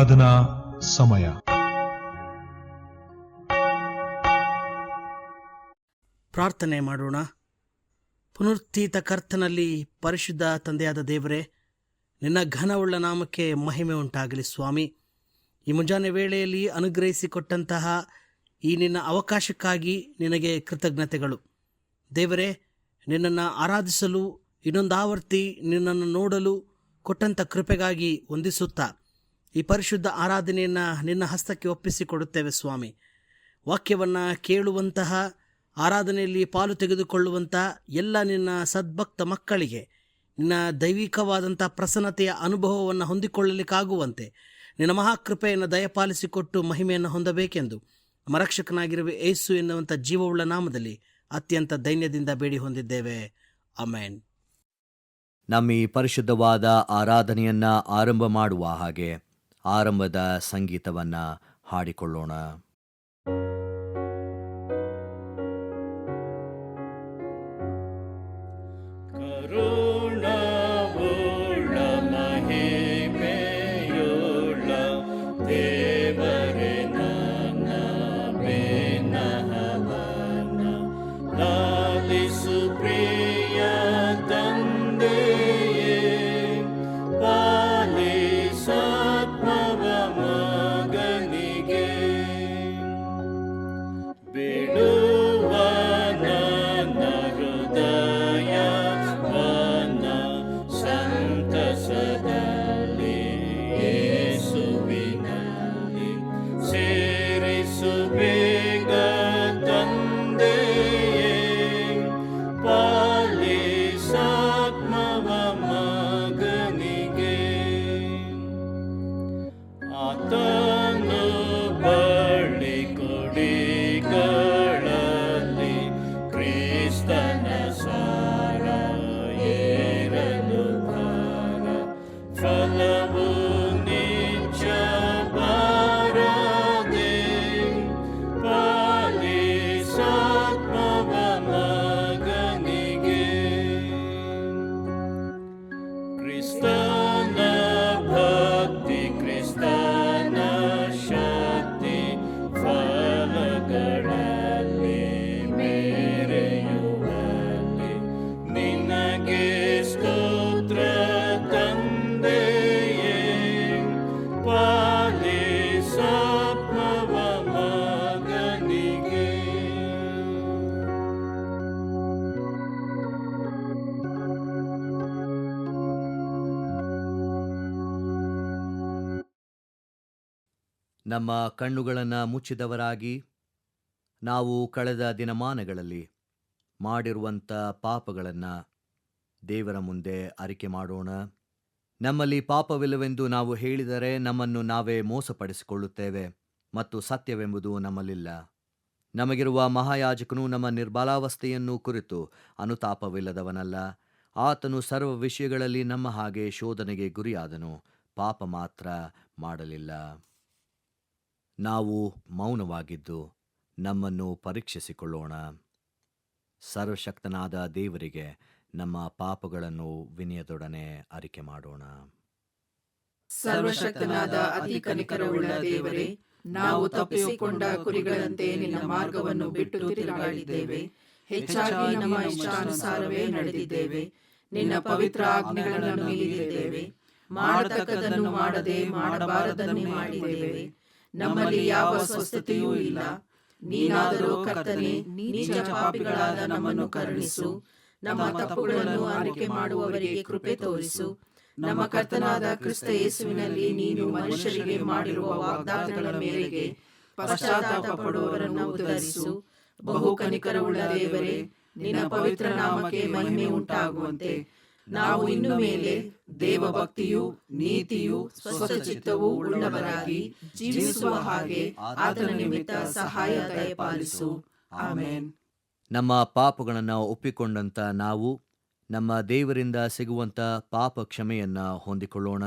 ಆರಾಧನಾ ಸಮಯ. ಪ್ರಾರ್ಥನೆ ಮಾಡೋಣ. ಪುನರುತ್ಥಿತ ಕರ್ತನಲ್ಲಿ ಪರಿಶುದ್ಧ ತಂದೆಯಾದ ದೇವರೇ, ನಿನ್ನ ಘನವುಳ್ಳ ನಾಮಕ್ಕೆ ಮಹಿಮೆ ಉಂಟಾಗಲಿ ಸ್ವಾಮಿ. ಈ ಮುಂಜಾನೆ ವೇಳೆಯಲ್ಲಿ ಅನುಗ್ರಹಿಸಿಕೊಟ್ಟಂತಹ ಈ ನಿನ್ನ ಅವಕಾಶಕ್ಕಾಗಿ ನಿನಗೆ ಕೃತಜ್ಞತೆಗಳು ದೇವರೇ. ನಿನ್ನನ್ನು ಆರಾಧಿಸಲು ಇನ್ನೊಂದಾವರ್ತಿ ನಿನ್ನನ್ನು ನೋಡಲು ಕೊಟ್ಟಂಥ ಕೃಪೆಗಾಗಿ ವಂದಿಸುತ್ತಾ ಈ ಪರಿಶುದ್ಧ ಆರಾಧನೆಯನ್ನು ನಿನ್ನ ಹಸ್ತಕ್ಕೆ ಒಪ್ಪಿಸಿಕೊಡುತ್ತೇವೆ ಸ್ವಾಮಿ. ವಾಕ್ಯವನ್ನು ಕೇಳುವಂತಹ, ಆರಾಧನೆಯಲ್ಲಿ ಪಾಲು ತೆಗೆದುಕೊಳ್ಳುವಂಥ ಎಲ್ಲ ನಿನ್ನ ಸದ್ಭಕ್ತ ಮಕ್ಕಳಿಗೆ ನಿನ್ನ ದೈವಿಕವಾದಂಥ ಪ್ರಸನ್ನತೆಯ ಅನುಭವವನ್ನು ಹೊಂದಿಕೊಳ್ಳಲಿಕ್ಕಾಗುವಂತೆ ನಿನ್ನ ಮಹಾಕೃಪೆಯನ್ನು ದಯಪಾಲಿಸಿಕೊಟ್ಟು ಮಹಿಮೆಯನ್ನು ಹೊಂದಬೇಕೆಂದು ಮರಕ್ಷಕನಾಗಿರುವ ಯೇಸು ಎನ್ನುವಂಥ ಜೀವವುಳ್ಳ ನಾಮದಲ್ಲಿ ಅತ್ಯಂತ ದೈನ್ಯದಿಂದ ಬೇಡಿ ಹೊಂದಿದ್ದೇವೆ. ಆಮೆನ್. ನಮ್ಮ ಈ ಪರಿಶುದ್ಧವಾದ ಆರಾಧನೆಯನ್ನು ಆರಂಭ ಮಾಡುವ ಹಾಗೆ ಆರಂಭದ ಸಂಗೀತವನ್ನು ಹಾಡಿಕೊಳ್ಳೋಣ. ನಮ್ಮ ಕಣ್ಣುಗಳನ್ನು ಮುಚ್ಚಿದವರಾಗಿ ನಾವು ಕಳೆದ ದಿನಮಾನಗಳಲ್ಲಿ ಮಾಡಿರುವಂಥ ಪಾಪಗಳನ್ನು ದೇವರ ಮುಂದೆ ಅರಿಕೆ ಮಾಡೋಣ. ನಮ್ಮಲ್ಲಿ ಪಾಪವಿಲ್ಲವೆಂದು ನಾವು ಹೇಳಿದರೆ ನಮ್ಮನ್ನು ನಾವೇ ಮೋಸಪಡಿಸಿಕೊಳ್ಳುತ್ತೇವೆ ಮತ್ತು ಸತ್ಯವೆಂಬುದು ನಮ್ಮಲ್ಲಿಲ್ಲ. ನಮಗಿರುವ ಮಹಾಯಾಜಕನು ನಮ್ಮ ನಿರ್ಬಲಾವಸ್ಥೆಯನ್ನು ಕುರಿತು ಅನುತಾಪವಿಲ್ಲದವನಲ್ಲ. ಆತನು ಸರ್ವ ವಿಷಯಗಳಲ್ಲಿ ನಮ್ಮ ಹಾಗೆ ಶೋಧನೆಗೆ ಗುರಿಯಾದನು, ಪಾಪ ಮಾತ್ರ ಮಾಡಲಿಲ್ಲ. ನಾವು ಮೌನವಾಗಿದ್ದು ನಮ್ಮನ್ನು ಪರೀಕ್ಷಿಸಿಕೊಳ್ಳೋಣ. ಸರ್ವಶಕ್ತನಾದ ದೇವರಿಗೆ ನಮ್ಮ ಪಾಪಗಳನ್ನು ವಿನಯದೊಡನೆ ಅರಿಕೆ ಮಾಡೋಣ. ಸರ್ವಶಕ್ತನಾದ ಅತಿ ಕನಿಕರವುಳ್ಳ ದೇವರೇ, ನಾವು ತಪ್ಪಿಸಿಕೊಂಡ ಕುರಿಗಳಂತೆ ನಿನ್ನ ಮಾರ್ಗವನ್ನು ಬಿಟ್ಟು ತಿರುಗಾಡಿದ್ದೇವೆ. ಹೆಚ್ಚಾಗಿ ನಮ್ಮ ಇಷ್ಟಾನುಸಾರವೇ ನಡೆದಿದ್ದೇವೆ. ನಿನ್ನ ಪವಿತ್ರ ಆಜ್ಞೆಗಳನ್ನು ಮೀರಿದ್ದೇವೆ. ಮಾಡತಕ್ಕದನ್ನು ಮಾಡದೆ ಮಾಡಬಾರದನ್ನು ಮಾಡಿದ್ದೇವೆ. ನಮ್ಮಲ್ಲಿ ಯಾವ ಸ್ವಸ್ಥತೆಯೂ ಇಲ್ಲ. ನೀನಾದರೂ ಕರ್ತನೇ, ನೀಚ ಪಾಪಿಗಳಾದ ನಮ್ಮನ್ನು ಕರುಣಿಸು. ನಮ್ಮ ತಪ್ಪುಗಳನ್ನು ಅರಿಕೆ ಮಾಡುವವರಿಗೆ ಕೃಪೆ ತೋರಿಸು. ನಮ್ಮ ಕರ್ತನಾದ ಕ್ರಿಸ್ತ ಯೇಸುವಿನಲ್ಲಿ ನೀನು ಮನುಷ್ಯರಿಗೆ ಮಾಡಿರುವ ವಾಗ್ದಾನಗಳ ಮೇರೆಗೆ ಪಶ್ಚಾತ್ತಾಪ ಪಡುವವರನ್ನು ಉದ್ಧರಿಸು. ಬಹು ಕನಿಕರವುಳ್ಳ ದೇವರೇ, ನಿನ್ನ ಪವಿತ್ರ ನಾಮಕ್ಕೆ ಮಹಿಮೆ ಉಂಟಾಗುವಂತೆ ನಾವು ಇನ್ನು ಮೇಲೆ ದೇವಭಕ್ತಿಯು, ನೀತಿಯು, ಸ್ವಸ್ಥಚಿತ್ತವೂ ಉಳ್ಳವರಾಗಿ ಜೀವಿಸುವ ಹಾಗೆ ಆತನ ನಿಮಿತ್ತ ಸಹಾಯ ದಯಪಾಲಿಸು. ಆಮೆನ್. ನಮ್ಮ ಪಾಪಗಳನ್ನು ಒಪ್ಪಿಕೊಂಡಂತ ನಾವು ನಮ್ಮ ದೇವರಿಂದ ಸಿಗುವಂಥ ಪಾಪ ಕ್ಷಮೆಯನ್ನು ಹೊಂದಿಕೊಳ್ಳೋಣ.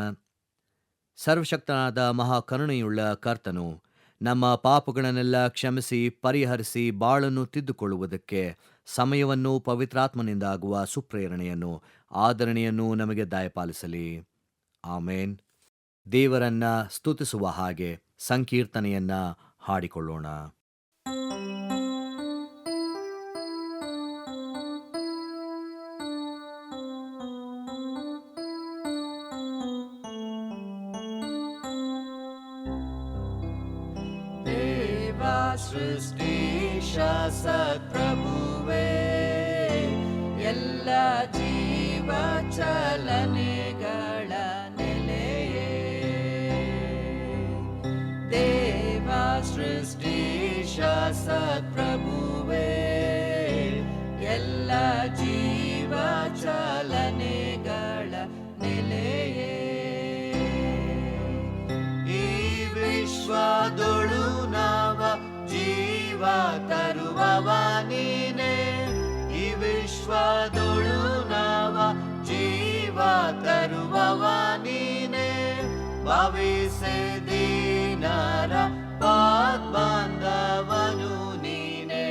ಸರ್ವಶಕ್ತನಾದ ಮಹಾಕರುಣೆಯುಳ್ಳ ಕರ್ತನು ನಮ್ಮ ಪಾಪಗಳನ್ನೆಲ್ಲ ಕ್ಷಮಿಸಿ ಪರಿಹರಿಸಿ ಬಾಳನ್ನು ತಿದ್ದುಕೊಳ್ಳುವುದಕ್ಕೆ ಸಮಯವನ್ನು ಪವಿತ್ರಾತ್ಮನಿಂದ ಆಗುವ ಸುಪ್ರೇರಣೆಯನ್ನು ಆದರಣೆಯನ್ನು ನಮಗೆ ದಯಪಾಲಿಸಲಿ. ಆಮೇನ್. ದೇವರನ್ನ ಸ್ತುತಿಸುವ ಹಾಗೆ ಸಂಕೀರ್ತನೆಯನ್ನ ಹಾಡಿಕೊಳ್ಳೋಣ. ದೇವಾ ಸೃಷ್ಟಿಶ ಸತ್ಪ್ರಭುವೇ, ಎಲ್ಲ ಜೀವ ಚಲನೆಗಳ ನೆಲೆಯೇ. ದೇವಾ ಸೃಷ್ಟಿಶ ಸತ್ಪ್ರಭುವೇ, ಎಲ್ಲ ಜೀವ ಚಲನೆಗಳ ನೆಲೆಯೇ. ಈ ವಿಶ್ವದೊಳು ನವ ಜೀವ ತರುವವ ನೀನೆ, ಈ ವಿಶ್ವದೊಳು ನವ ಜೀವ ತರುವವ ನೀನೆ. ಭಾವಿಸೆ ದೀನರ ಪಾದ್ಬಂಧವನು ನೀನೆ,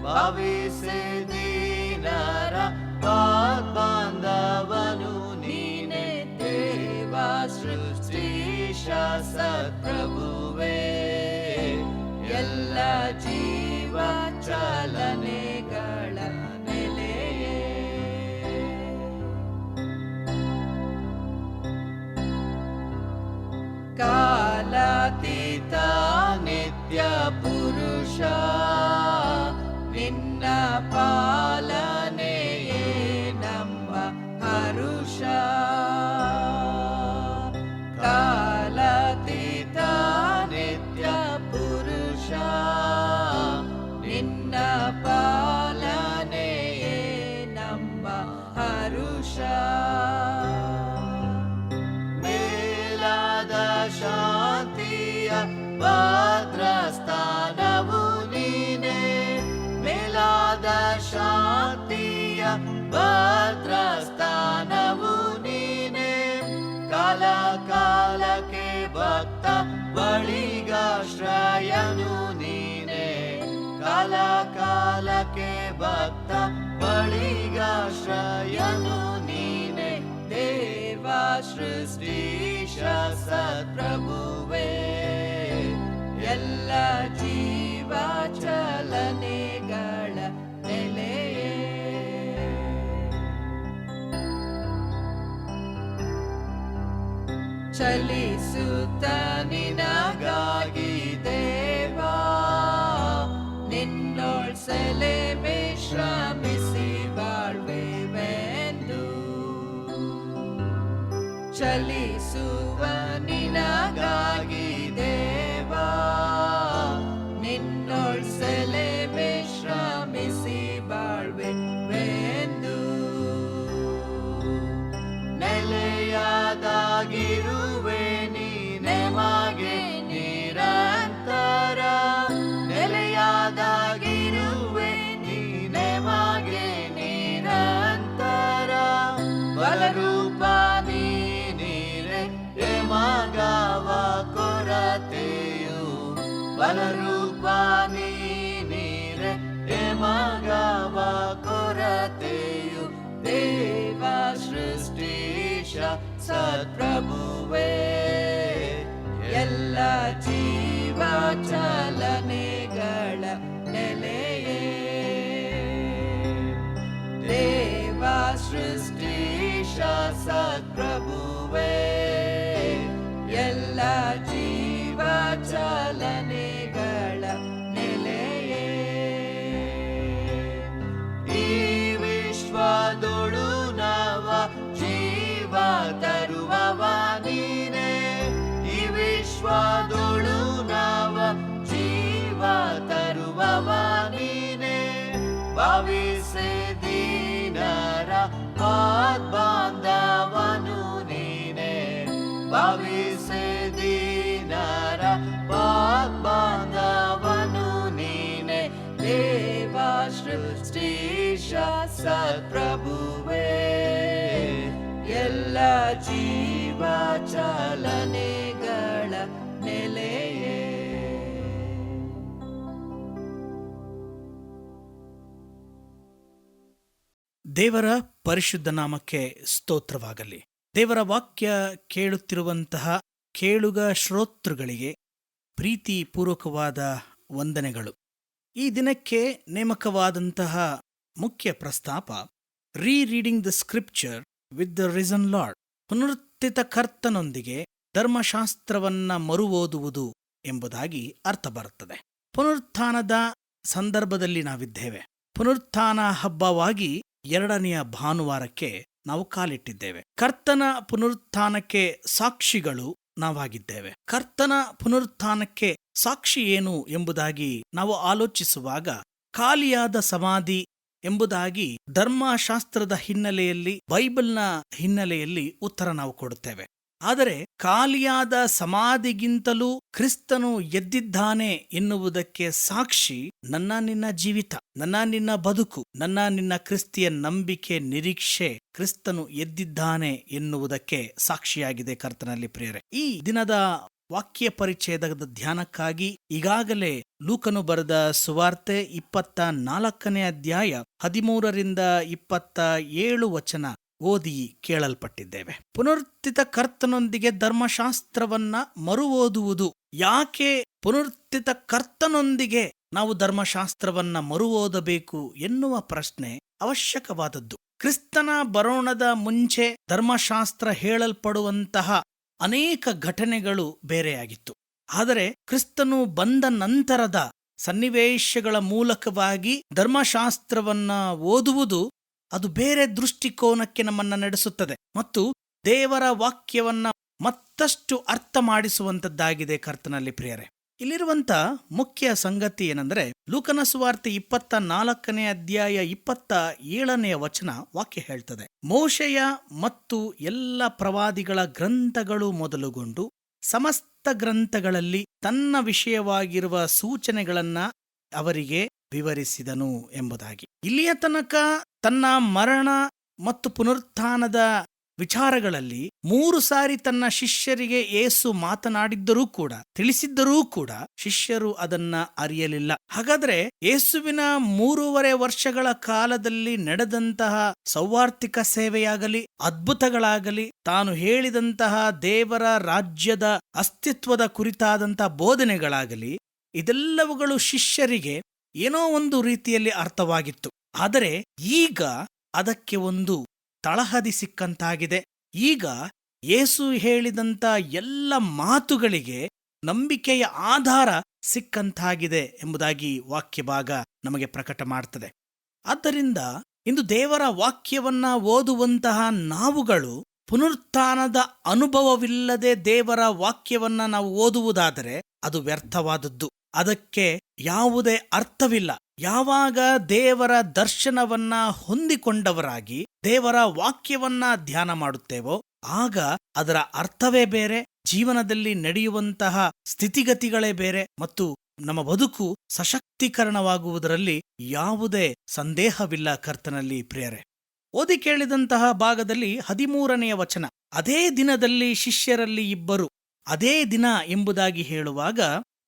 ಭಾವಿಸೆ ದೀನರ ಪಾದ್ಬಂಧವನು ನೀನೆ. ದೇವಾ ಸೃಷ್ಟಿಶ ಸತ್ಪ್ರಭುವೇ, ಎಲ್ಲ ಜೀವ ಚಲನೆಗಳ ನೆಲೆಯೇ. ಕಾಲಾತೀತ ನಿತ್ಯ ಪುರುಷ, ನಿನ್ನ ಪಾಲನೆಯೇ ನಮ್ಮ ಹರುಷ. ಕಾಲಾತೀತ ನಿತ್ಯ ಪುರುಷ, ನಿನ್ನ ಪಾಲನೆಯೇ ನಮ್ಮ ಹರುಷ. ಮೇಲಾದ ಶಾಂತಿಯ ಭದ್ರಸ್ಥಾನವು ನೀನೆ, ಮೇಲಾದ ಶಾಂತಿಯ ಭದ್ರಸ್ಥಾನವು ನೀನೆ. ಕಾಲ ಕಾಲಕ್ಕೆ ಭಕ್ತ ಬಳಿಗಾಶ್ರಯನು ನೀನೆ, ಕಾಲ ಕಾಲಕ್ಕೆ ಭಕ್ತ ಬಳಿಗಾಶ್ರಯನು ನೀನೆ. ದೇವಾ ಸೃಷ್ಟಿಶ ಸತ್ಪ್ರಭುವೇ, ಎಲ್ಲ ಜೀವ ಚಲನೆಗಳ ನೆಲೆಯೇ. ಚಲಿಸುತ್ತ ನಿನಗಾಗಿ ದೇವಾ, ನಿನ್ನೊಳ್ ಸೆಲೆಮೆ ಶ್ರಮಿಸಿ ಬಾಳ್ವೆವೆಂದು. ಚಲಿಸುವ ನಿನಗಾಗಿ ದೇವಾ, ನಿನ್ನೊಳ್ ಸೆಲೆಮೆ ಶ್ರಮಿಸಿ ಬಾಳ್ವೆವೆಂದು. ನೆಲೆಯಾದಾಗಿರುವೆ ನೀನೆ ಮಗೆ ನಿರಂತರ, ನೆಲೆಯಾದಾಗಿರುವೆ ನೀನೆ ಮಗೆ ನಿರಂತರ. ಬಲರೂಪ ನೀನಿರೆ ಮಗವ ಕೊರತೆಯು, ಬಲರೂಪ ನೀನಿರೆ ಮಗವ ಕೊರತೆಯು. ದೇವಾ ಸೃಷ್ಟಿಶ ಸತ್ಪ್ರಭುವೇ, ಎಲ್ಲ ಜೀವ ಚಲನೆಗಳ ನೆಲೆಯೇ. ದೇವಾ ಸೃಷ್ಟಿಶ ಸತ್ಪ್ರಭುವೇ, ಎಲ್ಲ ಜೀವ ಚಲನೆಗಳ ನೆಲೆಯೇ. ಈ ವಿಶ್ವದೊಳು ನವ ಜೀವ ತರುವವ ನೀನೆ, ಈ ವಿಶ್ವದೊಳು ನವ ಜೀವ ತರುವವ ನೀನೆ. ಭಾವಿಸೆ ದೀನರ ಪಾದ್ಬಂಧವನು ನೀನೆ, ಭಾವಿಸೆ ದೀನರ ಪಾದ್ಬಂಧವನು ನೀನೆ. ದೇವಾ ಸೃಷ್ಟಿಶ ಸತ್ಪ್ರಭುವೇ, ಎಲ್ಲ ಜೀವ ಚಲನೆಗಳ ನೆಲೆಯೇ. ದೇವರ ಪರಿಶುದ್ಧ ನಾಮಕ್ಕೆ ಸ್ತೋತ್ರವಾಗಲಿ. ದೇವರ ವಾಕ್ಯ ಕೇಳುತ್ತಿರುವಂತಹ ಕೇಳುಗ ಶ್ರೋತೃಗಳಿಗೆ ಪ್ರೀತಿಪೂರ್ವಕವಾದ ವಂದನೆಗಳು. ಈ ದಿನಕ್ಕೆ ನೇಮಕವಾದಂತಹ ಮುಖ್ಯ ಪ್ರಸ್ತಾಪ rereading the scripture with the risen Lord, ಪುನರುತ್ಥಿತ ಕರ್ತನೊಂದಿಗೆ ಧರ್ಮಶಾಸ್ತ್ರವನ್ನ ಮರು ಓದುವುದು ಎಂಬುದಾಗಿ ಅರ್ಥ ಬರುತ್ತದೆ. ಪುನರುತ್ಥಾನದ ಸಂದರ್ಭದಲ್ಲಿ ನಾವಿದ್ದೇವೆ. ಪುನರುತ್ಥಾನ ಹಬ್ಬವಾಗಿ 2ನೆಯ ಭಾನುವಾರಕ್ಕೆ ನಾವು ಕಾಲಿಟ್ಟಿದ್ದೇವೆ. ಕರ್ತನ ಪುನರುತ್ಥಾನಕ್ಕೆ ಸಾಕ್ಷಿಗಳು ನಾವಾಗಿದ್ದೇವೆ. ಕರ್ತನ ಪುನರುತ್ಥಾನಕ್ಕೆ ಸಾಕ್ಷಿ ಏನು ಎಂಬುದಾಗಿ ನಾವು ಆಲೋಚಿಸುವಾಗ ಖಾಲಿಯಾದ ಸಮಾಧಿ ಎಂಬುದಾಗಿ ಧರ್ಮಶಾಸ್ತ್ರದ ಹಿನ್ನೆಲೆಯಲ್ಲಿ, ಬೈಬಲ್ನ ಹಿನ್ನೆಲೆಯಲ್ಲಿ ಉತ್ತರ ನಾವು ಕೊಡುತ್ತೇವೆ. ಆದರೆ ಖಾಲಿಯಾದ ಸಮಾಧಿಗಿಂತಲೂ ಕ್ರಿಸ್ತನು ಎದ್ದಿದ್ದಾನೆ ಎನ್ನುವುದಕ್ಕೆ ಸಾಕ್ಷಿ ನನ್ನ ನಿನ್ನ ಜೀವಿತ, ನನ್ನ ನಿನ್ನ ಬದುಕು, ನನ್ನ ನಿನ್ನ ಕ್ರಿಸ್ತಿಯ ನಂಬಿಕೆ, ನಿರೀಕ್ಷೆ ಕ್ರಿಸ್ತನು ಎದ್ದಿದ್ದಾನೆ ಎನ್ನುವುದಕ್ಕೆ ಸಾಕ್ಷಿಯಾಗಿದೆ ಕರ್ತನಲ್ಲಿ ಪ್ರಿಯರೇ. ಈ ದಿನದ ವಾಕ್ಯ ಪರಿಚ್ಛೇದದ ಧ್ಯಾನಕ್ಕಾಗಿ ಈಗಾಗಲೇ ಲೂಕನು ಬರೆದ ಸುವಾರ್ತೆ 24ನೇ ಅಧ್ಯಾಯ 13ರಿಂದ 27 ವಚನ ಓದಿ ಕೇಳಲ್ಪಟ್ಟಿದ್ದೇವೆ. ಪುನರುತ್ಥಿತ ಕರ್ತನೊಂದಿಗೆ ಧರ್ಮಶಾಸ್ತ್ರವನ್ನ ಮರು ಓದುವುದು. ಯಾಕೆ ಪುನರುತ್ಥಿತ ಕರ್ತನೊಂದಿಗೆ ನಾವು ಧರ್ಮಶಾಸ್ತ್ರವನ್ನ ಮರು ಓದಬೇಕು ಎನ್ನುವ ಪ್ರಶ್ನೆ ಅವಶ್ಯಕವಾದದ್ದು. ಕ್ರಿಸ್ತನ ಬರೋಣದ ಮುಂಚೆ ಧರ್ಮಶಾಸ್ತ್ರ ಹೇಳಲ್ಪಡುವಂತಹ ಅನೇಕ ಘಟನೆಗಳು ಬೇರೆಯಾಗಿತ್ತು. ಆದರೆ ಕ್ರಿಸ್ತನು ಬಂದ ನಂತರದ ಸನ್ನಿವೇಶಗಳ ಮೂಲಕವಾಗಿ ಧರ್ಮಶಾಸ್ತ್ರವನ್ನ ಓದುವುದು ಅದು ಬೇರೆ ದೃಷ್ಟಿಕೋನಕ್ಕೆ ನಮ್ಮನ್ನ ನಡೆಸುತ್ತದೆ ಮತ್ತು ದೇವರ ವಾಕ್ಯವನ್ನ ಮತ್ತಷ್ಟು ಅರ್ಥ ಮಾಡಿಸುವಂತದ್ದಾಗಿದೆ ಕರ್ತನಲ್ಲಿ ಪ್ರಿಯರೇ. ಇಲ್ಲಿರುವಂತ ಮುಖ್ಯ ಸಂಗತಿ ಏನೆಂದರೆ, ಲೂಕನ ಸುವಾರ್ತೆ 24ನೇ ಅಧ್ಯಾಯ 27ನೇ ವಚನ ವಾಕ್ಯ ಹೇಳ್ತದೆ, ಮೋಶೆಯ ಮತ್ತು ಎಲ್ಲ ಪ್ರವಾದಿಗಳ ಗ್ರಂಥಗಳು ಮೊದಲುಗೊಂಡು ಸಮಸ್ತ ಗ್ರಂಥಗಳಲ್ಲಿ ತನ್ನ ವಿಷಯವಾಗಿರುವ ಸೂಚನೆಗಳನ್ನ ಅವರಿಗೆ ವಿವರಿಸಿದನು ಎಂಬುದಾಗಿ. ಇಲ್ಲಿಯ ತನಕ ತನ್ನ ಮರಣ ಮತ್ತು ಪುನರುತ್ಥಾನದ ವಿಚಾರಗಳಲ್ಲಿ 3 ಸಾರಿ ತನ್ನ ಶಿಷ್ಯರಿಗೆ ಯೇಸು ಮಾತನಾಡಿದ್ದರೂ ಕೂಡ, ತಿಳಿಸಿದ್ದರೂ ಕೂಡ ಶಿಷ್ಯರು ಅದನ್ನ ಅರಿಯಲಿಲ್ಲ. ಹಾಗಾದ್ರೆ ಯೇಸುವಿನ 3.5 ವರ್ಷಗಳ ಕಾಲದಲ್ಲಿ ನಡೆದಂತಹ ಸೌವಾರ್ತಿಕ ಸೇವೆಯಾಗಲಿ, ಅದ್ಭುತಗಳಾಗಲಿ, ತಾನು ಹೇಳಿದಂತಹ ದೇವರ ರಾಜ್ಯದ ಅಸ್ತಿತ್ವದ ಕುರಿತಾದಂತಹ ಬೋಧನೆಗಳಾಗಲಿ, ಇದೆಲ್ಲವುಗಳು ಶಿಷ್ಯರಿಗೆ ಏನೋ ಒಂದು ರೀತಿಯಲ್ಲಿ ಅರ್ಥವಾಗಿತ್ತು. ಆದರೆ ಈಗ ಅದಕ್ಕೆ ಒಂದು ತಳಹದಿ ಸಿಕ್ಕಂತಾಗಿದೆ. ಈಗ ಯೇಸು ಹೇಳಿದಂಥ ಎಲ್ಲ ಮಾತುಗಳಿಗೆ ನಂಬಿಕೆಯ ಆಧಾರ ಸಿಕ್ಕಂತಾಗಿದೆ ಎಂಬುದಾಗಿ ವಾಕ್ಯ ಭಾಗ ನಮಗೆ ಪ್ರಕಟ ಮಾಡ್ತದೆ. ಆದ್ದರಿಂದ ಇಂದು ದೇವರ ವಾಕ್ಯವನ್ನ ಓದುವಂತಹ ನಾವುಗಳು ಪುನರುತ್ಥಾನದ ಅನುಭವವಿಲ್ಲದೆ ದೇವರ ವಾಕ್ಯವನ್ನ ನಾವು ಓದುವುದಾದರೆ ಅದು ವ್ಯರ್ಥವಾದದ್ದು. ಅದಕ್ಕೆ ಯಾವುದೇ ಅರ್ಥವಿಲ್ಲ. ಯಾವಾಗ ದೇವರ ದರ್ಶನವನ್ನ ಹೊಂದಿಕೊಂಡವರಾಗಿ ದೇವರ ವಾಕ್ಯವನ್ನ ಧ್ಯಾನ ಮಾಡುತ್ತೇವೋ ಆಗ ಅದರ ಅರ್ಥವೇ ಬೇರೆ, ಜೀವನದಲ್ಲಿ ನಡೆಯುವಂತಹ ಸ್ಥಿತಿಗತಿಗಳೇ ಬೇರೆ ಮತ್ತು ನಮ್ಮ ಬದುಕು ಸಶಕ್ತೀಕರಣವಾಗುವುದರಲ್ಲಿ ಯಾವುದೇ ಸಂದೇಹವಿಲ್ಲ ಕರ್ತನಲ್ಲಿ ಪ್ರಿಯರೇ. ಓದಿ ಕೇಳಿದಂತಹ ಭಾಗದಲ್ಲಿ 13ನೇ ವಚನ, ಅದೇ ದಿನದಲ್ಲಿ ಶಿಷ್ಯರಲ್ಲಿ ಇಬ್ಬರು. ಅದೇ ದಿನ ಎಂಬುದಾಗಿ ಹೇಳುವಾಗ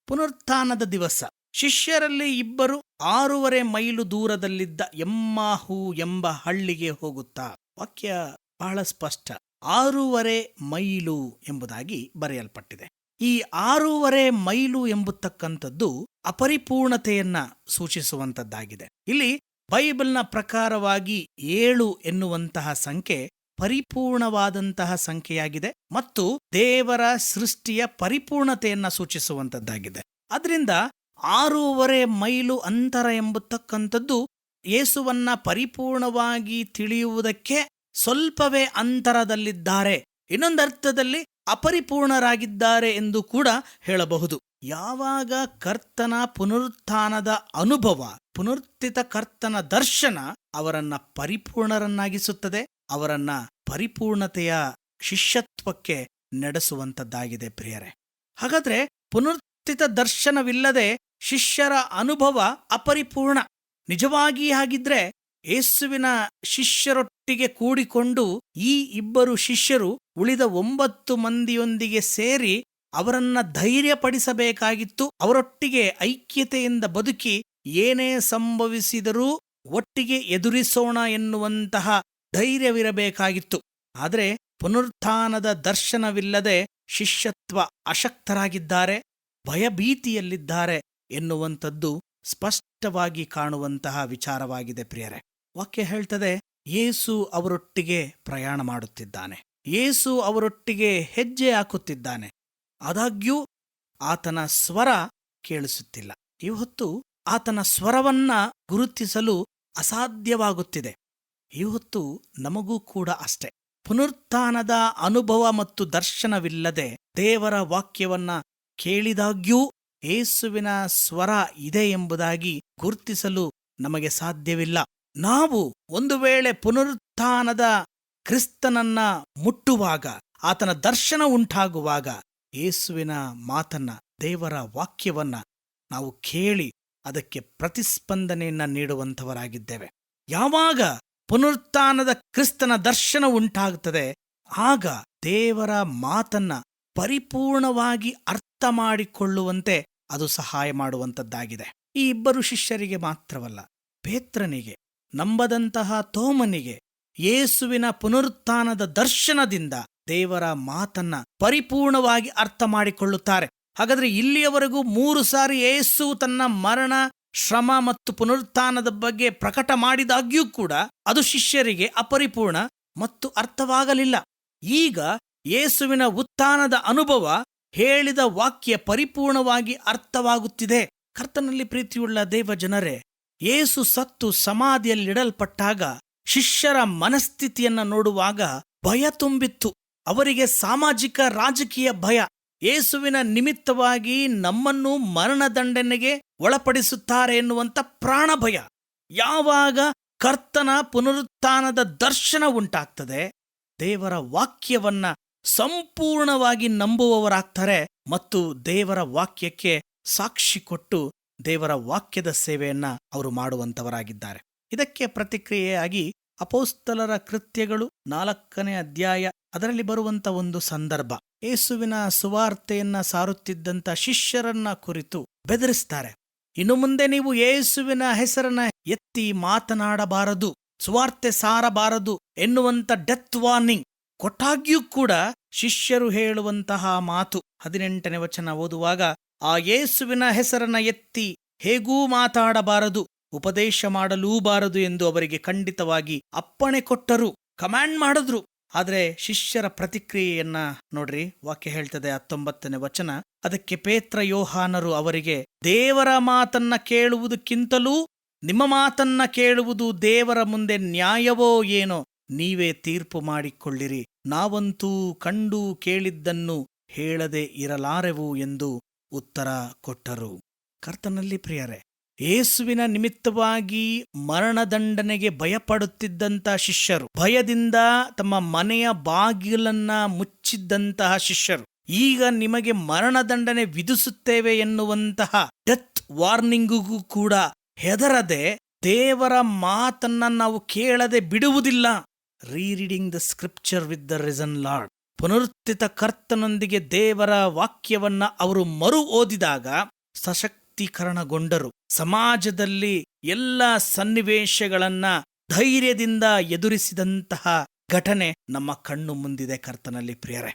ಪುನರುತ್ಥಾನದ ದಿವಸ ಶಿಷ್ಯರಲ್ಲಿ ಇಬ್ಬರು 6.5 ಮೈಲು ದೂರದಲ್ಲಿದ್ದ ಎಮ್ಮಾಹು ಎಂಬ ಹಳ್ಳಿಗೆ ಹೋಗುತ್ತಾ. ವಾಕ್ಯ ಬಹಳ ಸ್ಪಷ್ಟ, 6.5 ಮೈಲು ಎಂಬುದಾಗಿ ಬರೆಯಲ್ಪಟ್ಟಿದೆ. ಈ 6.5 ಮೈಲು ಎಂಬತಕ್ಕಂಥದ್ದು ಅಪರಿಪೂರ್ಣತೆಯನ್ನ ಸೂಚಿಸುವಂತದ್ದಾಗಿದೆ. ಇಲ್ಲಿ ಬೈಬಲ್ನ ಪ್ರಕಾರವಾಗಿ 7 ಎನ್ನುವಂತಹ ಸಂಖ್ಯೆ ಪರಿಪೂರ್ಣವಾದಂತಹ ಸಂಖ್ಯೆಯಾಗಿದೆ ಮತ್ತು ದೇವರ ಸೃಷ್ಟಿಯ ಪರಿಪೂರ್ಣತೆಯನ್ನ ಸೂಚಿಸುವಂತದ್ದಾಗಿದೆ. ಅದರಿಂದ 6.5 ಮೈಲು ಅಂತರ ಎಂಬತಕ್ಕಂಥದ್ದು ಯೇಸುವನ್ನ ಪರಿಪೂರ್ಣವಾಗಿ ತಿಳಿಯುವುದಕ್ಕೆ ಸ್ವಲ್ಪವೇ ಅಂತರದಲ್ಲಿದ್ದಾರೆ, ಇನ್ನೊಂದರ್ಥದಲ್ಲಿ ಅಪರಿಪೂರ್ಣರಾಗಿದ್ದಾರೆ ಎಂದು ಕೂಡ ಹೇಳಬಹುದು. ಯಾವಾಗ ಕರ್ತನ ಪುನರುತ್ಥಾನದ ಅನುಭವ, ಪುನರುತ್ಥಿತ ಕರ್ತನ ದರ್ಶನ ಅವರನ್ನ ಪರಿಪೂರ್ಣರನ್ನಾಗಿಸುತ್ತದೆ, ಅವರನ್ನ ಪರಿಪೂರ್ಣತೆಯ ಶಿಷ್ಯತ್ವಕ್ಕೆ ನಡೆಸುವಂತದ್ದಾಗಿದೆ ಪ್ರಿಯರೇ. ಹಾಗಾದ್ರೆ ಪುನರುತ್ಥಿತ ದರ್ಶನವಿಲ್ಲದೆ ಶಿಷ್ಯರ ಅನುಭವ ಅಪರಿಪೂರ್ಣ. ನಿಜವಾಗಿ ಹಾಗಿದ್ರೆ ಯೇಸುವಿನ ಶಿಷ್ಯರೊಟ್ಟಿಗೆ ಕೂಡಿಕೊಂಡು ಈ ಇಬ್ಬರು ಶಿಷ್ಯರು ಉಳಿದ 9 ಮಂದಿಯೊಂದಿಗೆ ಸೇರಿ ಅವರನ್ನ ಧೈರ್ಯಪಡಿಸಬೇಕಾಗಿತ್ತು. ಅವರೊಟ್ಟಿಗೆ ಐಕ್ಯತೆಯಿಂದ ಬದುಕಿ ಏನೇ ಸಂಭವಿಸಿದರೂ ಒಟ್ಟಿಗೆ ಎದುರಿಸೋಣ ಎನ್ನುವಂತಹ ಧೈರ್ಯವಿರಬೇಕಾಗಿತ್ತು. ಆದರೆ ಪುನರುತ್ಥಾನದ ದರ್ಶನವಿಲ್ಲದೆ ಶಿಷ್ಯತ್ವ ಅಶಕ್ತರಾಗಿದ್ದಾರೆ, ಭಯಭೀತಿಯಲ್ಲಿದ್ದಾರೆ ಎನ್ನುವಂಥದ್ದು ಸ್ಪಷ್ಟವಾಗಿ ಕಾಣುವಂತಹ ವಿಚಾರವಾಗಿದೆ ಪ್ರಿಯರೇ. ವಾಕ್ಯ ಹೇಳ್ತದೆ, ಯೇಸು ಅವರೊಟ್ಟಿಗೆ ಪ್ರಯಾಣ ಮಾಡುತ್ತಿದ್ದಾನೆ, ಯೇಸು ಅವರೊಟ್ಟಿಗೆ ಹೆಜ್ಜೆ ಹಾಕುತ್ತಿದ್ದಾನೆ. ಆದಾಗ್ಯೂ ಆತನ ಸ್ವರ ಕೇಳಿಸುತ್ತಿಲ್ಲ. ಇವತ್ತು ಆತನ ಸ್ವರವನ್ನ ಗುರುತಿಸಲು ಅಸಾಧ್ಯವಾಗುತ್ತಿದೆ. ಇವತ್ತು ನಮಗೂ ಕೂಡ ಅಷ್ಟೆ. ಪುನರುತ್ಥಾನದ ಅನುಭವ ಮತ್ತು ದರ್ಶನವಿಲ್ಲದೆ ದೇವರ ವಾಕ್ಯವನ್ನ ಕೇಳಿದಾಗ್ಯೂ ಯೇಸುವಿನ ಸ್ವರ ಇದೆ ಎಂಬುದಾಗಿ ಗುರುತಿಸಲು ನಮಗೆ ಸಾಧ್ಯವಿಲ್ಲ. ನಾವು ಒಂದು ವೇಳೆ ಪುನರುತ್ಥಾನದ ಕ್ರಿಸ್ತನನ್ನ ಮುಟ್ಟುವಾಗ, ಆತನ ದರ್ಶನ ಉಂಟಾಗುವಾಗ ಯೇಸುವಿನ ಮಾತನ್ನ, ದೇವರ ವಾಕ್ಯವನ್ನ ನಾವು ಕೇಳಿ ಅದಕ್ಕೆ ಪ್ರತಿಸ್ಪಂದನೆಯನ್ನ ನೀಡುವಂಥವರಾಗಿದ್ದೇವೆ. ಯಾವಾಗ ಪುನರುತ್ಥಾನದ ಕ್ರಿಸ್ತನ ದರ್ಶನ ಉಂಟಾಗುತ್ತದೆ, ಆಗ ದೇವರ ಮಾತನ್ನ ಪರಿಪೂರ್ಣವಾಗಿ ಅರ್ಥ ಮಾಡಿಕೊಳ್ಳುವಂತೆ ಅದು ಸಹಾಯ ಮಾಡುವಂಥದ್ದಾಗಿದೆ. ಈ ಇಬ್ಬರು ಶಿಷ್ಯರಿಗೆ ಮಾತ್ರವಲ್ಲ, ಪೇತ್ರನಿಗೆ, ನಂಬದಂತಹ ತೋಮನಿಗೆ ಯೇಸುವಿನ ಪುನರುತ್ಥಾನದ ದರ್ಶನದಿಂದ ದೇವರ ಮಾತನ್ನ ಪರಿಪೂರ್ಣವಾಗಿ ಅರ್ಥ ಮಾಡಿಕೊಳ್ಳುತ್ತಾರೆ. ಹಾಗಾದ್ರೆ ಇಲ್ಲಿಯವರೆಗೂ 3 ಸಾರಿ ಯೇಸು ತನ್ನ ಮರಣ, ಶ್ರಮ ಮತ್ತು ಪುನರುತ್ಥಾನದ ಬಗ್ಗೆ ಪ್ರಕಟ ಮಾಡಿದಾಗ್ಯೂ ಕೂಡ ಅದು ಶಿಷ್ಯರಿಗೆ ಅಪರಿಪೂರ್ಣ ಮತ್ತು ಅರ್ಥವಾಗಲಿಲ್ಲ. ಈಗ ಯೇಸುವಿನ ಉತ್ಥಾನದ ಅನುಭವ, ಹೇಳಿದ ವಾಕ್ಯ ಪರಿಪೂರ್ಣವಾಗಿ ಅರ್ಥವಾಗುತ್ತಿದೆ. ಕರ್ತನಲ್ಲಿ ಪ್ರೀತಿಯುಳ್ಳ ದೇವ ಜನರೇ, ಯೇಸು ಸತ್ತು ಸಮಾಧಿಯಲ್ಲಿಡಲ್ಪಟ್ಟಾಗ ಶಿಷ್ಯರ ಮನಸ್ಥಿತಿಯನ್ನ ನೋಡುವಾಗ ಭಯ ತುಂಬಿತ್ತು. ಅವರಿಗೆ ಸಾಮಾಜಿಕ ರಾಜಕೀಯ ಭಯ. ಯೇಸುವಿನ ನಿಮಿತ್ತವಾಗಿ ನಮ್ಮನ್ನು ಮರಣದಂಡನೆಗೆ ಒಳಪಡಿಸುತ್ತಾರೆ ಎನ್ನುವಂಥ ಪ್ರಾಣ ಭಯ. ಯಾವಾಗ ಕರ್ತನ ಪುನರುತ್ಥಾನದ ದರ್ಶನ ಉಂಟಾಗ್ತದೆ, ದೇವರ ವಾಕ್ಯವನ್ನ ಸಂಪೂರ್ಣವಾಗಿ ನಂಬುವವರಾಗ್ತಾರೆ ಮತ್ತು ದೇವರ ವಾಕ್ಯಕ್ಕೆ ಸಾಕ್ಷಿ ಕೊಟ್ಟು ದೇವರ ವಾಕ್ಯದ ಸೇವೆಯನ್ನ ಅವರು ಮಾಡುವಂತವರಾಗಿದ್ದಾರೆ. ಇದಕ್ಕೆ ಪ್ರತಿಕ್ರಿಯೆಯಾಗಿ ಅಪೊಸ್ತಲರ ಕೃತ್ಯಗಳು 4ನೇ ಅಧ್ಯಾಯ, ಅದರಲ್ಲಿ ಬರುವಂತ ಒಂದು ಸಂದರ್ಭ, ಯೇಸುವಿನ ಸುವಾರ್ತೆಯನ್ನ ಸಾರುತ್ತಿದ್ದಂಥ ಶಿಷ್ಯರನ್ನ ಕುರಿತು ಬೆದರಿಸ್ತಾರೆ. ಇನ್ನು ಮುಂದೆ ನೀವು ಯೇಸುವಿನ ಹೆಸರನ್ನ ಎತ್ತಿ ಮಾತನಾಡಬಾರದು, ಸುವಾರ್ತೆ ಸಾರಬಾರದು ಎನ್ನುವಂತ ಡೆತ್ ವಾರ್ನಿಂಗ್ ಕೊಟ್ಟಾಗ್ಯೂ ಕೂಡ ಶಿಷ್ಯರು ಹೇಳುವಂತಹ ಮಾತು 18ನೇ ವಚನ ಓದುವಾಗ, ಆ ಯೇಸುವಿನ ಹೆಸರನ್ನ ಎತ್ತಿ ಹೇಗೂ ಮಾತಾಡಬಾರದು, ಉಪದೇಶ ಮಾಡಲೂಬಾರದು ಎಂದು ಅವರಿಗೆ ಖಂಡಿತವಾಗಿ ಅಪ್ಪಣೆ ಕೊಟ್ಟರು, ಕಮಾಂಡ್ ಮಾಡಿದ್ರು. ಆದರೆ ಶಿಷ್ಯರ ಪ್ರತಿಕ್ರಿಯೆಯನ್ನ ನೋಡ್ರಿ, ವಾಕ್ಯ ಹೇಳ್ತದೆ 19ನೇ ವಚನ, ಅದಕ್ಕೆ ಪೇತ್ರ ಯೋಹಾನರು ಅವರಿಗೆ, ದೇವರ ಮಾತನ್ನ ಕೇಳುವುದಕ್ಕಿಂತಲೂ ನಿಮ್ಮ ಮಾತನ್ನ ಕೇಳುವುದು ದೇವರ ಮುಂದೆ ನ್ಯಾಯವೋ ಏನೋ, ನೀವೇ ತೀರ್ಪು ಮಾಡಿಕೊಳ್ಳಿರಿ. ನಾವಂತೂ ಕಂಡು ಕೇಳಿದ್ದನ್ನು ಹೇಳದೆ ಇರಲಾರೆವು ಎಂದು ಉತ್ತರ ಕೊಟ್ಟರು. ಕರ್ತನಲ್ಲಿ ಪ್ರಿಯರೇ, ಯೇಸುವಿನ ನಿಮಿತ್ತವಾಗಿ ಮರಣದಂಡನೆಗೆ ಭಯಪಡುತ್ತಿದ್ದಂಥ ಶಿಷ್ಯರು, ಭಯದಿಂದ ತಮ್ಮ ಮನೆಯ ಬಾಗಿಲನ್ನ ಮುಚ್ಚಿದ್ದಂತಹ ಶಿಷ್ಯರು, ಈಗ ನಿಮಗೆ ಮರಣದಂಡನೆ ವಿಧಿಸುತ್ತೇವೆ ಎನ್ನುವಂತಹ ಡೆತ್ ವಾರ್ನಿಂಗಿಗೂ ಕೂಡ ಹೆದರದೆ ದೇವರ ಮಾತನ್ನ ನಾವು ಕೇಳದೆ ಬಿಡುವುದಿಲ್ಲ. Rereading the scripture with the risen Lord, ಪುನರುತ್ಥಿತ ಕರ್ತನೊಂದಿಗೆ ದೇವರ ವಾಕ್ಯವನ್ನ ಅವರು ಮರು ಓದಿದಾಗ ಸಶಕ್ತೀಕರಣಗೊಂಡರು. ಸಮಾಜದಲ್ಲಿ ಎಲ್ಲ ಸನ್ನಿವೇಶಗಳನ್ನ ಧೈರ್ಯದಿಂದ ಎದುರಿಸಿದಂತಹ ಘಟನೆ ನಮ್ಮ ಕಣ್ಣು ಮುಂದಿದೆ. ಕರ್ತನಲ್ಲಿ ಪ್ರಿಯರೇ,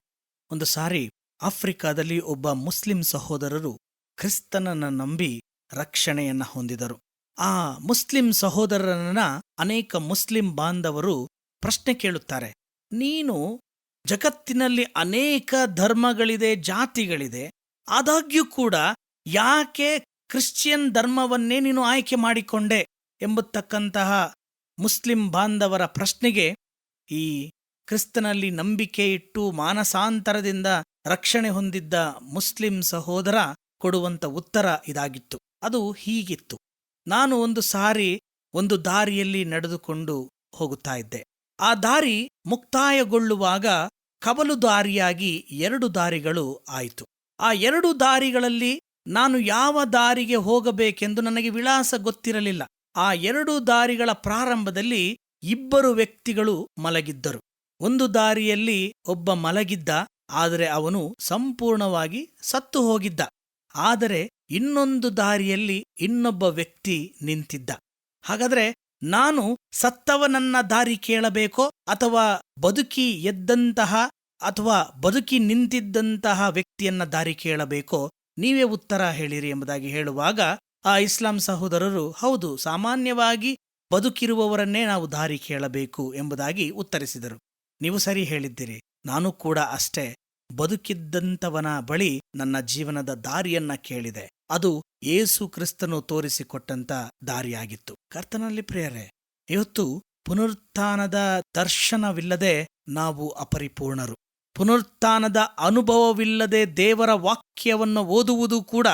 ಒಂದು ಸಾರಿ ಆಫ್ರಿಕಾದಲ್ಲಿ ಒಬ್ಬ ಮುಸ್ಲಿಂ ಸಹೋದರರು ಕ್ರಿಸ್ತನನ್ನ ನಂಬಿ ರಕ್ಷಣೆಯನ್ನ ಹೊಂದಿದರು. ಆ ಮುಸ್ಲಿಂ ಸಹೋದರರನ್ನ ಅನೇಕ ಮುಸ್ಲಿಂ ಬಾಂಧವರು ಪ್ರಶ್ನೆ ಕೇಳುತ್ತಾರೆ, ನೀನು ಜಗತ್ತಿನಲ್ಲಿ ಅನೇಕ ಧರ್ಮಗಳಿದೆ, ಜಾತಿಗಳಿದೆ, ಆದಾಗ್ಯೂ ಕೂಡ ಯಾಕೆ ಕ್ರಿಶ್ಚಿಯನ್ ಧರ್ಮವನ್ನೇ ನೀನು ಆಯ್ಕೆ ಮಾಡಿಕೊಂಡೆ ಎಂಬತಕ್ಕಂತಹ ಮುಸ್ಲಿಂ ಬಾಂಧವರ ಪ್ರಶ್ನೆಗೆ ಈ ಕ್ರಿಸ್ತನಲ್ಲಿ ನಂಬಿಕೆ ಇಟ್ಟು ಮಾನಸಾಂತರದಿಂದ ರಕ್ಷಣೆ ಹೊಂದಿದ್ದ ಮುಸ್ಲಿಂ ಸಹೋದರ ಕೊಡುವಂತ ಉತ್ತರ ಇದಾಗಿತ್ತು. ಅದು ಹೀಗಿತ್ತು, ನಾನು ಒಂದು ಸಾರಿ ಒಂದು ದಾರಿಯಲ್ಲಿ ನಡೆದುಕೊಂಡು ಹೋಗುತ್ತಾ ಇದ್ದೆ. ಆ ದಾರಿ ಮುಕ್ತಾಯಗೊಳ್ಳುವಾಗ ಕವಲು ದಾರಿಯಾಗಿ 2 ದಾರಿಗಳು ಆಯಿತು. ಆ 2 ದಾರಿಗಳಲ್ಲಿ ನಾನು ಯಾವ ದಾರಿಗೆ ಹೋಗಬೇಕೆಂದು ನನಗೆ ವಿಳಾಸ ಗೊತ್ತಿರಲಿಲ್ಲ. ಆ 2 ದಾರಿಗಳ ಪ್ರಾರಂಭದಲ್ಲಿ 2 ವ್ಯಕ್ತಿಗಳು ಮಲಗಿದ್ದರು. ಒಂದು ದಾರಿಯಲ್ಲಿ ಒಬ್ಬ ಮಲಗಿದ್ದ, ಆದರೆ ಅವನು ಸಂಪೂರ್ಣವಾಗಿ ಸತ್ತು ಹೋಗಿದ್ದ. ಆದರೆ ಇನ್ನೊಂದು ದಾರಿಯಲ್ಲಿ ಇನ್ನೊಬ್ಬ ವ್ಯಕ್ತಿ ನಿಂತಿದ್ದ. ಹಾಗಾದ್ರೆ ನಾನು ಸತ್ತವನನ್ನ ದಾರಿ ಕೇಳಬೇಕೋ ಅಥವಾ ಬದುಕಿ ಎದ್ದಂತಹ ಅಥವಾ ಬದುಕಿ ನಿಂತಿದ್ದಂತಹ ವ್ಯಕ್ತಿಯನ್ನ ದಾರಿ ಕೇಳಬೇಕೋ, ನೀವೇ ಉತ್ತರ ಹೇಳಿರಿ ಎಂಬುದಾಗಿ ಹೇಳುವಾಗ ಆ ಇಸ್ಲಾಂ ಸಹೋದರರು, ಹೌದು, ಸಾಮಾನ್ಯವಾಗಿ ಬದುಕಿರುವವರನ್ನೇ ನಾವು ದಾರಿ ಕೇಳಬೇಕು ಎಂಬುದಾಗಿ ಉತ್ತರಿಸಿದರು. ನೀವು ಸರಿ ಹೇಳಿದ್ದೀರಿ, ನಾನು ಕೂಡ ಅಷ್ಟೇ ಬದುಕಿದ್ದಂಥವನ ಬಳಿ ನನ್ನ ಜೀವನದ ದಾರಿಯನ್ನ ಕೇಳಿದೆ. ಅದು ಯೇಸು ಕ್ರಿಸ್ತನು ತೋರಿಸಿಕೊಟ್ಟಂತ ದಾರಿಯಾಗಿತ್ತು. ಕರ್ತನಲ್ಲಿ ಪ್ರಿಯರೇ, ಇವತ್ತು ಪುನರುತ್ಥಾನದ ದರ್ಶನವಿಲ್ಲದೆ ನಾವು ಅಪರಿಪೂರ್ಣರು. ಪುನರುತ್ಥಾನದ ಅನುಭವವಿಲ್ಲದೆ ದೇವರ ವಾಕ್ಯವನ್ನು ಓದುವುದು ಕೂಡ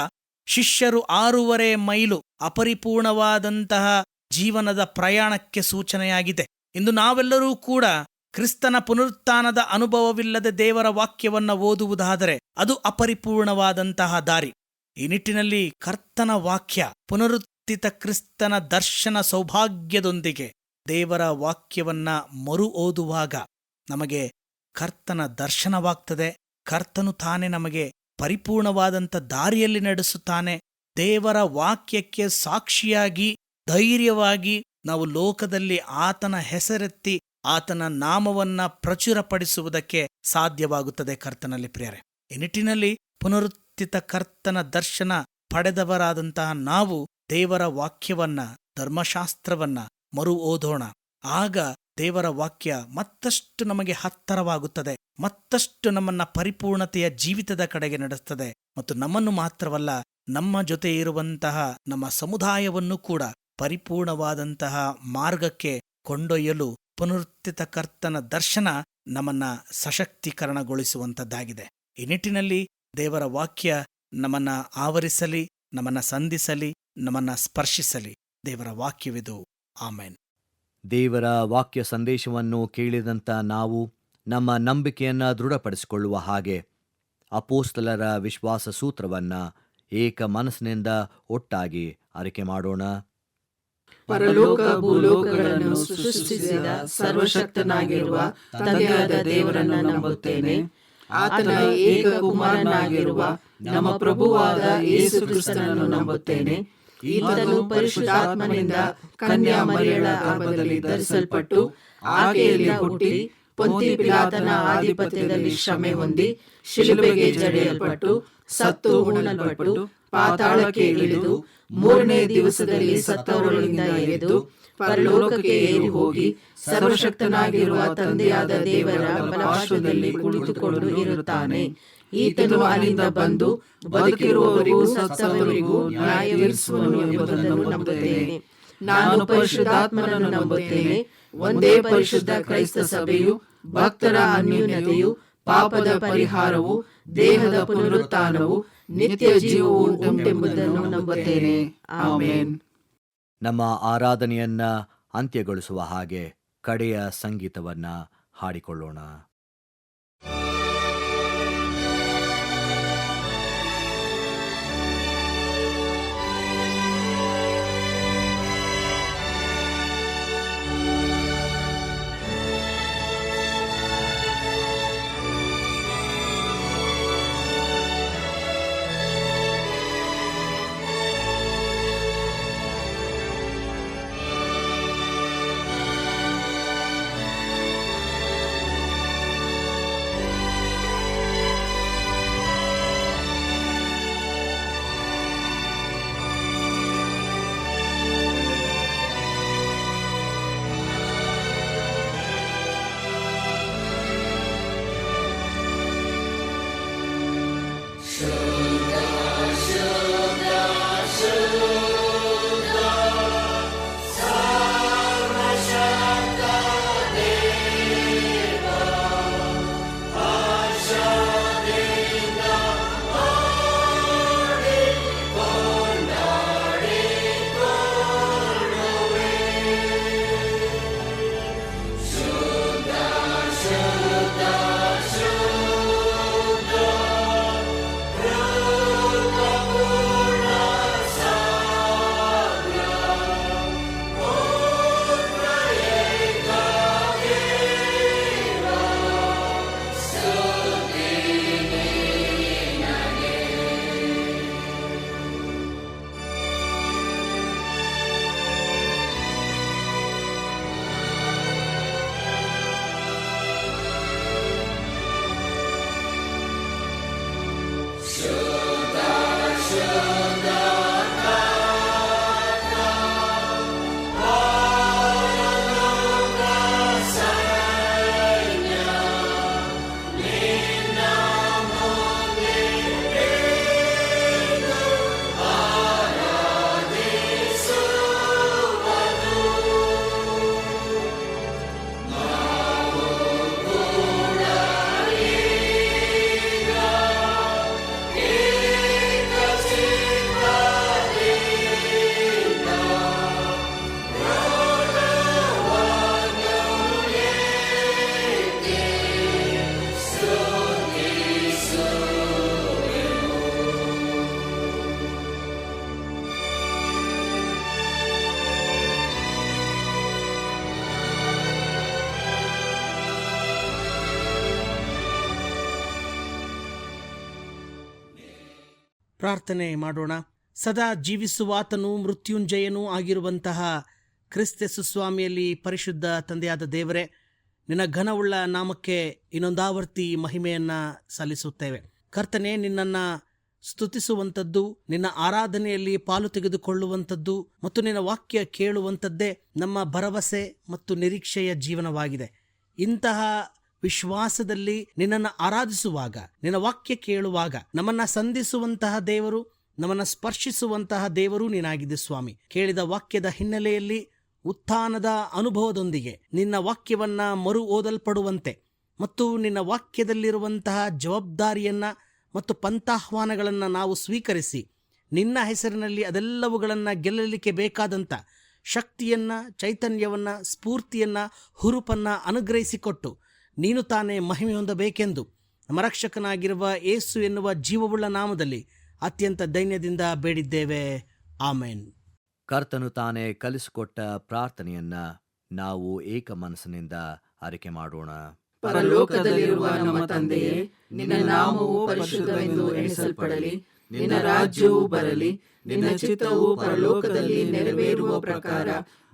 ಶಿಷ್ಯರು 6.5 ಮೈಲು ಅಪರಿಪೂರ್ಣವಾದಂತಹ ಜೀವನದ ಪ್ರಯಾಣಕ್ಕೆ ಸೂಚನೆಯಾಗಿದೆ. ಇಂದು ನಾವೆಲ್ಲರೂ ಕೂಡ ಕ್ರಿಸ್ತನ ಪುನರುತ್ಥಾನದ ಅನುಭವವಿಲ್ಲದೆ ದೇವರ ವಾಕ್ಯವನ್ನು ಓದುವುದಾದರೆ ಅದು ಅಪರಿಪೂರ್ಣವಾದಂತಹ ದಾರಿ. ಈ ನಿಟ್ಟಿನಲ್ಲಿ ಕರ್ತನ ವಾಕ್ಯ, ಪುನರುತ್ಥಿತ ಕ್ರಿಸ್ತನ ದರ್ಶನ ಸೌಭಾಗ್ಯದೊಂದಿಗೆ ದೇವರ ವಾಕ್ಯವನ್ನ ಮರು ಓದುವಾಗ ನಮಗೆ ಕರ್ತನ ದರ್ಶನವಾಗ್ತದೆ. ಕರ್ತನು ತಾನೇ ನಮಗೆ ಪರಿಪೂರ್ಣವಾದಂಥ ದಾರಿಯಲ್ಲಿ ನಡೆಸುತ್ತಾನೆ. ದೇವರ ವಾಕ್ಯಕ್ಕೆ ಸಾಕ್ಷಿಯಾಗಿ ಧೈರ್ಯವಾಗಿ ನಾವು ಲೋಕದಲ್ಲಿ ಆತನ ಹೆಸರೆತ್ತಿ ಆತನ ನಾಮವನ್ನ ಪ್ರಚುರಪಡಿಸುವುದಕ್ಕೆ ಸಾಧ್ಯವಾಗುತ್ತದೆ. ಕರ್ತನಲ್ಲಿ ಪ್ರಿಯರೇ, ಈ ನಿಟ್ಟಿನಲ್ಲಿ ಪುನರುತ್ಥಿತ ಕರ್ತನ ದರ್ಶನ ಪಡೆದವರಾದಂತಹ ನಾವು ದೇವರ ವಾಕ್ಯವನ್ನ, ಧರ್ಮಶಾಸ್ತ್ರವನ್ನ ಮರು ಓದೋಣ. ಆಗ ದೇವರ ವಾಕ್ಯ ಮತ್ತಷ್ಟು ನಮಗೆ ಹತ್ತರವಾಗುತ್ತದೆ, ಮತ್ತಷ್ಟು ನಮ್ಮನ್ನ ಪರಿಪೂರ್ಣತೆಯ ಜೀವಿತದ ಕಡೆಗೆ ನಡೆಸುತ್ತದೆ. ಮತ್ತು ನಮ್ಮನ್ನು ಮಾತ್ರವಲ್ಲ, ನಮ್ಮ ಜೊತೆ ಇರುವಂತಹ ನಮ್ಮ ಸಮುದಾಯವನ್ನು ಕೂಡ ಪರಿಪೂರ್ಣವಾದಂತಹ ಮಾರ್ಗಕ್ಕೆ ಕೊಂಡೊಯ್ಯಲು ಪುನರುತ್ಥಿತ ಕರ್ತನ ದರ್ಶನ ನಮ್ಮನ್ನ ಸಶಕ್ತೀಕರಣಗೊಳಿಸುವಂಥದ್ದಾಗಿದೆ. ಈ ನಿಟ್ಟಿನಲ್ಲಿ ದೇವರ ವಾಕ್ಯ ನಮ್ಮನ್ನ ಆವರಿಸಲಿ, ನಮ್ಮನ್ನ ಸಂಧಿಸಲಿ, ನಮ್ಮನ್ನ ಸ್ಪರ್ಶಿಸಲಿ. ದೇವರ ವಾಕ್ಯವಿದು. ಆಮೇನ್. ದೇವರ ವಾಕ್ಯ ಸಂದೇಶವನ್ನು ಕೇಳಿದಂಥ ನಾವು ನಮ್ಮ ನಂಬಿಕೆಯನ್ನು ದೃಢಪಡಿಸಿಕೊಳ್ಳುವ ಹಾಗೆ ಅಪೋಸ್ತಲರ ವಿಶ್ವಾಸ ಸೂತ್ರವನ್ನು ಏಕ ಮನಸ್ಸಿನಿಂದ ಒಟ್ಟಾಗಿ ಅರಿಕೆ ಮಾಡೋಣ. ಪರಲೋಕ ಭೂಲೋಕಗಳನ್ನು ಸೃಷ್ಟಿಸಿದ ಸರ್ವಶಕ್ತನಾಗಿರುವ ತಂದೆಯಾದ ದೇವರನ್ನು ನಂಬುತ್ತೇನೆ. ಆತನ ಏಕ ಕುಮಾರನಾಗಿರುವ ನಮ್ಮ ಪ್ರಭುವಾದ ಯೇಸು ಕ್ರಿಸ್ತನನ್ನು ನಂಬುತ್ತೇನೆ. ಈತನು ಪರಿಶುದ್ಧಾತ್ಮನಿಂದ ಕನ್ಯಾ ಮರಿಯಳ ಗರ್ಭದಲ್ಲಿ ಧರಿಸಲ್ಪಟ್ಟು ಆಕೆಯಲ್ಲಿ ಹುಟ್ಟಿ ಪೊಂತಿ ಪಿಲಾತನ ಆಧಿಪತ್ಯದಲ್ಲಿ ಶ್ರಮೆ ಹೊಂದಿ ಶಿಲುಬೆಗೆ ಜಡಿಯಲ್ಪಟ್ಟು ಸತ್ತು ಹೂಣಲ್ಪಟ್ಟು ಪಾತಾಳಕ್ಕೆ ಇಳಿದು 3ನೇ ದಿವಸದಲ್ಲಿ ಸತ್ತವರೊಳಗಿಂದ ಎದ್ದು ಪರಲೋಕಕ್ಕೆ ಏರಿ ಹೋಗಿ ಸರ್ವಶಕ್ತನಾಗಿರುವ ತಂದೆಯಾದ ದೇವರ ಬಲಪಾರ್ಶ್ವದಲ್ಲಿ ಕುಳಿತುಕೊಂಡು ಇರುತ್ತಾನೆ. ಈತನು ಅಲ್ಲಿಂದ ಬಂದು ಬದುಕಿರುವವರಿಗೂ ಸತ್ತವರಿಗೂ ನ್ಯಾಯ ವಿಧಿಸುವನು ಎಂಬುದನ್ನು ನಂಬುತ್ತೇನೆ. ನಾನು ಪರಿಶುದ್ಧಾತ್ಮನನ್ನು ನಂಬುತ್ತೇನೆ. ಒಂದೇ ಪರಿಶುದ್ಧ ಕ್ರೈಸ್ತ ಸಭೆಯು, ಭಕ್ತರ ಅನ್ಯೋನ್ಯತೆಯು, ಪಾಪದ ಪರಿಹಾರವು, ದೇಹದ ಪುನರುತ್ಥಾನವು, ನಿತ್ಯ ಜೀವವು ಉಂಟೆಂಬುದನ್ನು ನಂಬುತ್ತೇನೆ. ಆಮೆನ್. ನಮ್ಮ ಆರಾಧನೆಯನ್ನ ಅಂತ್ಯಗೊಳಿಸುವ ಹಾಗೆ ಕಡೆಯ ಸಂಗೀತವನ್ನ ಹಾಡಿಕೊಳ್ಳೋಣ. ಪ್ರಾರ್ಥನೆ ಮಾಡೋಣ. ಸದಾ ಜೀವಿಸುವಾತನೂ ಮೃತ್ಯುಂಜಯನೂ ಆಗಿರುವಂತಹ ಕ್ರಿಸ್ತ ಸುಸ್ವಾಮಿಯಲ್ಲಿ ಪರಿಶುದ್ಧ ತಂದೆಯಾದ ದೇವರೇ, ನಿನ್ನ ಘನವುಳ್ಳ ನಾಮಕ್ಕೆ ಇನ್ನೊಂದಾವರ್ತಿ ಮಹಿಮೆಯನ್ನು ಸಲ್ಲಿಸುತ್ತೇವೆ. ಕರ್ತನೆ, ನಿನ್ನನ್ನು ಸ್ತುತಿಸುವಂಥದ್ದು, ನಿನ್ನ ಆರಾಧನೆಯಲ್ಲಿ ಪಾಲು ತೆಗೆದುಕೊಳ್ಳುವಂಥದ್ದು ಮತ್ತು ನಿನ್ನ ವಾಕ್ಯ ಕೇಳುವಂಥದ್ದೇ ನಮ್ಮ ಭರವಸೆ ಮತ್ತು ನಿರೀಕ್ಷೆಯ ಜೀವನವಾಗಿದೆ. ಇಂತಹ ವಿಶ್ವಾಸದಲ್ಲಿ ನಿನ್ನನ್ನು ಆರಾಧಿಸುವಾಗ, ನಿನ್ನ ವಾಕ್ಯ ಕೇಳುವಾಗ ನಮ್ಮನ್ನು ಸಂಧಿಸುವಂತಹ ದೇವರು, ನಮ್ಮನ್ನು ಸ್ಪರ್ಶಿಸುವಂತಹ ದೇವರು ನೀನಾಗಿದೆ ಸ್ವಾಮಿ. ಕೇಳಿದ ವಾಕ್ಯದ ಹಿನ್ನೆಲೆಯಲ್ಲಿ ಉತ್ಥಾನದ ಅನುಭವದೊಂದಿಗೆ ನಿನ್ನ ವಾಕ್ಯವನ್ನ ಮರು ಓದಲ್ಪಡುವಂತೆ ಮತ್ತು ನಿನ್ನ ವಾಕ್ಯದಲ್ಲಿರುವಂತಹ ಜವಾಬ್ದಾರಿಯನ್ನ ಮತ್ತು ಪಂಥಾಹ್ವಾನಗಳನ್ನು ನಾವು ಸ್ವೀಕರಿಸಿ ನಿನ್ನ ಹೆಸರಿನಲ್ಲಿ ಅದೆಲ್ಲವುಗಳನ್ನು ಗೆಲ್ಲಲಿಕ್ಕೆ ಬೇಕಾದಂಥ ಶಕ್ತಿಯನ್ನ, ಚೈತನ್ಯವನ್ನ, ಸ್ಫೂರ್ತಿಯನ್ನ, ಹುರುಪನ್ನ ಅನುಗ್ರಹಿಸಿಕೊಟ್ಟು ನೀನು ತಾನೇ ಮಹಿಮೆ ಹೊಂದಬೇಕೆಂದು ನಮ್ಮ ರಕ್ಷಕನಾಗಿರುವ ಯೇಸು ಎನ್ನುವ ಜೀವವುಳ್ಳ ನಾಮದಲ್ಲಿ ಅತ್ಯಂತ ದೈನ್ಯದಿಂದ ಬೇಡಿದ್ದೇವೆ. ಆಮೇನ್. ಕರ್ತನು ತಾನೇ ಕಲಿಸಿಕೊಟ್ಟ ಪ್ರಾರ್ಥನೆಯನ್ನ ನಾವು ಏಕ ಮನಸ್ಸಿನಿಂದ ಅರಿಕೆ ಮಾಡೋಣ. ಪರಲೋಕದಲ್ಲಿರುವ ನಮ್ಮ ತಂದೆಯೇ, ನಿನ್ನ ನಾಮವು ಪರಿಶುದ್ಧವೆಂದು ಎಣಿಸಲ್ಪಡಲಿ. ನಿನ್ನ ರಾಜ್ಯವು ಬರಲಿ. ನಿನ್ನ ಚಿತ್ತವು ಪರಲೋಕದಲ್ಲಿ ನೆರವೇರುವ ಪ್ರಕಾರ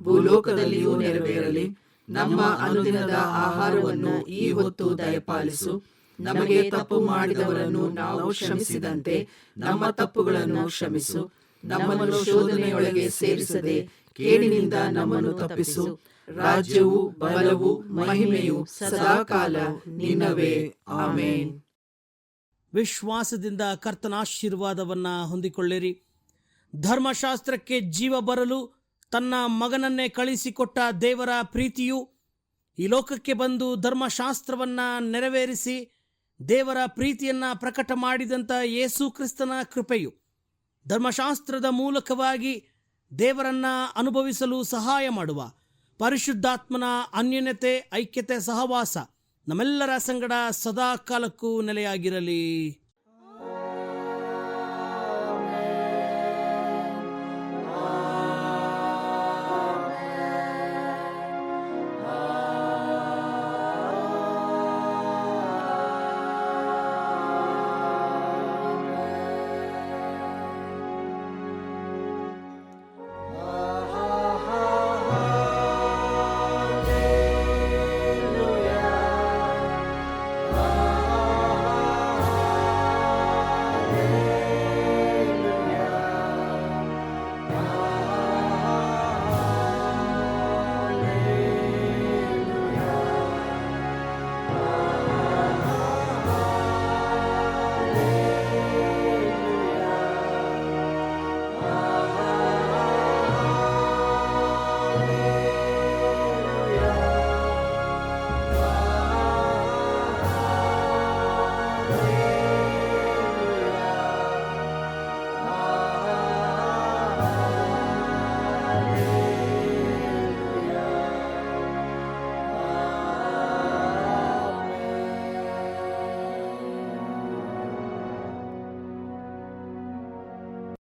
ಭೂಲೋಕದಲ್ಲಿಯೂ ನೆರವೇರಲಿ. ನಮ್ಮ ಅನುದಿನದ ಆಹಾರವನ್ನು ಈ ಹೊತ್ತು ದಯಪಾಲಿಸು. ನಮಗೆ ತಪ್ಪು ಮಾಡಿದವರನ್ನು ನಾವು ಕ್ಷಮಿಸಿದಂತೆ ನಮ್ಮ ತಪ್ಪುಗಳನ್ನು ಕ್ಷಮಿಸು. ನಮ್ಮನ್ನು ಶೋಧನೆಯೊಳಗೆ ಸೇರಿಸದೆ ಕೇಡಿನಿಂದ ನಮ್ಮನ್ನು ತಪ್ಪಿಸು. ರಾಜ್ಯವು, ಬಲವು, ಮಹಿಮೆಯು ಸದಾಕಾಲ ನಿನ್ನವೇ. ಆಮೇನ್. ವಿಶ್ವಾಸದಿಂದ ಕರ್ತನ ಆಶೀರ್ವಾದವನ್ನ ಹೊಂದಿಕೊಳ್ಳಿರಿ. ಧರ್ಮಶಾಸ್ತ್ರಕ್ಕೆ ಜೀವ ಬರಲು ತನ್ನ ಮಗನನ್ನೇ ಕಳಿಸಿಕೊಟ್ಟ ದೇವರ ಪ್ರೀತಿಯು, ಈ ಲೋಕಕ್ಕೆ ಬಂದು ಧರ್ಮಶಾಸ್ತ್ರವನ್ನ ನೆರವೇರಿಸಿ ದೇವರ ಪ್ರೀತಿಯನ್ನ ಪ್ರಕಟ ಮಾಡಿದಂಥ ಯೇಸು ಕ್ರಿಸ್ತನ ಕೃಪೆಯು, ಧರ್ಮಶಾಸ್ತ್ರದ ಮೂಲಕವಾಗಿ ದೇವರನ್ನ ಅನುಭವಿಸಲು ಸಹಾಯ ಮಾಡುವ ಪರಿಶುದ್ಧಾತ್ಮನ ಅನ್ಯೋನ್ಯತೆ, ಐಕ್ಯತೆ, ಸಹವಾಸ ನಮ್ಮೆಲ್ಲರ ಸಂಗಡ ಸದಾ ಕಾಲಕ್ಕೂ ನೆಲೆಯಾಗಿರಲಿ.